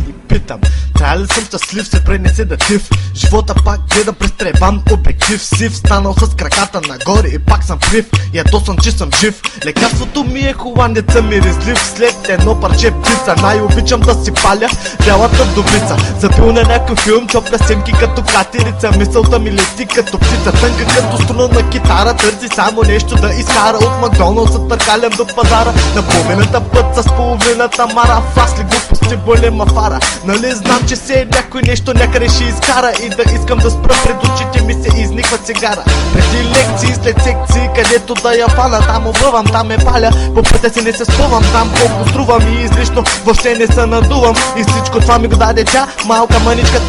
И питам, трябва ли съм щастлив, се пренесе да тив. Живота пак гледам през требан обектив. Сив, станал с краката нагоре и пак съм прив. Ядосан, че съм жив. Лекарството ми е холандеца миризлив. След едно парче птица, най-обичам да си паля бялата вдовица. Запил на някой филм, чопля семки като катерица. Мисълта ми лети като птица, тънка като струна на китара. Търси само нещо да изкара от Макдоналдса, търкалям до пазара. На половината път с половината мара. Фасли глупости, голема фара. Нали знам, че се някой нещо някъде ще изкара. И да искам да спра пред очите ми се изниква цигара. Преди лекции, след секции, където да я фана. Там обръвам, там ме паля, по пътя си не се спъвам. Знам колко струвам и излишно въобще не се надувам. И всичко това ми го даде тя, малка мъничка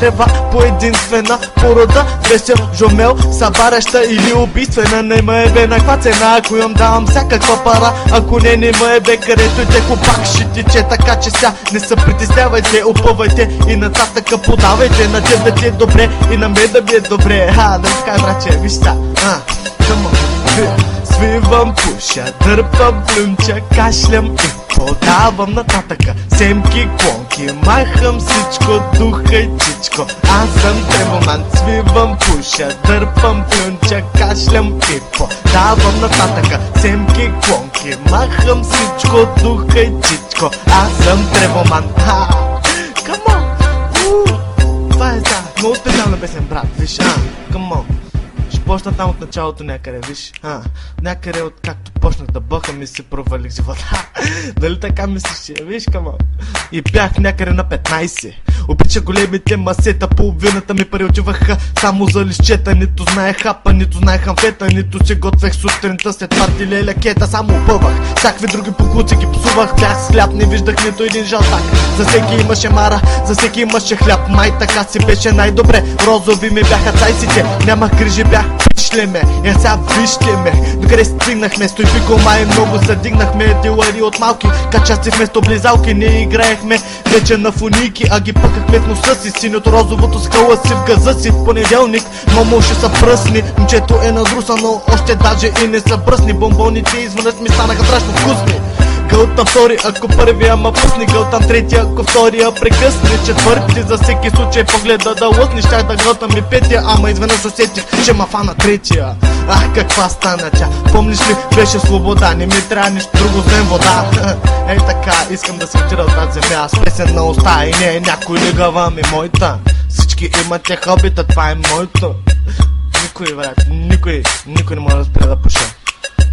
трева по единствена порода. Весел, жомел, събаряща или убийствена. Не ме е бе на каква цена, ако имам давам всякаква пара. Ако не ме е бе, където и теко пак ще тече. Така че ся не се притеснявайте, опъвайте и нататъка подавайте. На теб да ти е добре и на мен да ми е добре. Да ми кажа, братче, виж са. Свивам, пуша, дърпам, плюнча, кашлям и подавам нататъка. Семки, клонки, махам всичко, духа и чичко. Аз съм тревоман, свивам, пуша, дърпам, плюнча, кашлям и подавам нататъка. Семки, клонки, махам всичко, духа и чичко. Аз съм тревоман. Come on! Това е за много специална песен, брат, виж, come on. Ще почна там от началото някъде, виж. Някъде от както почнах да бъхам и се провалих живота. Дали така мислиш, виж, кама. И бях някъде на 15. Обича големите масета, половината ми пари отиваха само за лищета. Нито знаех хапа, нито знаех амфета, нито се готвех сутринта след парти леля кета. Само опъвах, всякакви други покуци ги псувах. Бях с хляб, не виждах нито един жълтак. За всеки имаше мара, за всеки имаше хляб. Май така си беше най-добре. Розови ми бяха цайсите, нямах грижи, бях пишлеме. Я сега вижте ме, докъде стигнахме. Стой пико май много задигнахме. Дилари от малки, качаци вместо близалки. Не играехме вече на фуники, а ги пъкахме в носа си. Синьото розовото скала си в газа си. В понеделник мамо ще са пръсни. Момчето е надрусано, още даже и не са бръсни. Бомбоните извънъж ми станаха страшно вкусни. Гълтам втори, ако първия ма пусни. Гълтам третия, ако втория прекъсни. Четвърти, за всеки случай погледа да лъсни. Щях да гълтам и петия, ама изведнъж усетих, че ма фана третия. Каква стана тя, помниш ли, беше свобода. Не ми трябва нищо друго, освен вода. Ей така, искам да се отида от тази земя с песен на уста. И не е някой лигава ми моята. Всички имате хобита, това е моето. Никой, брат, никой не може да спре да пуша.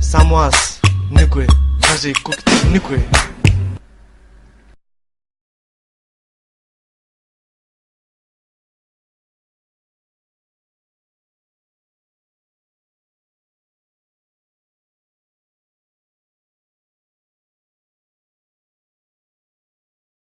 Само аз, никой. Даже и куките, никой.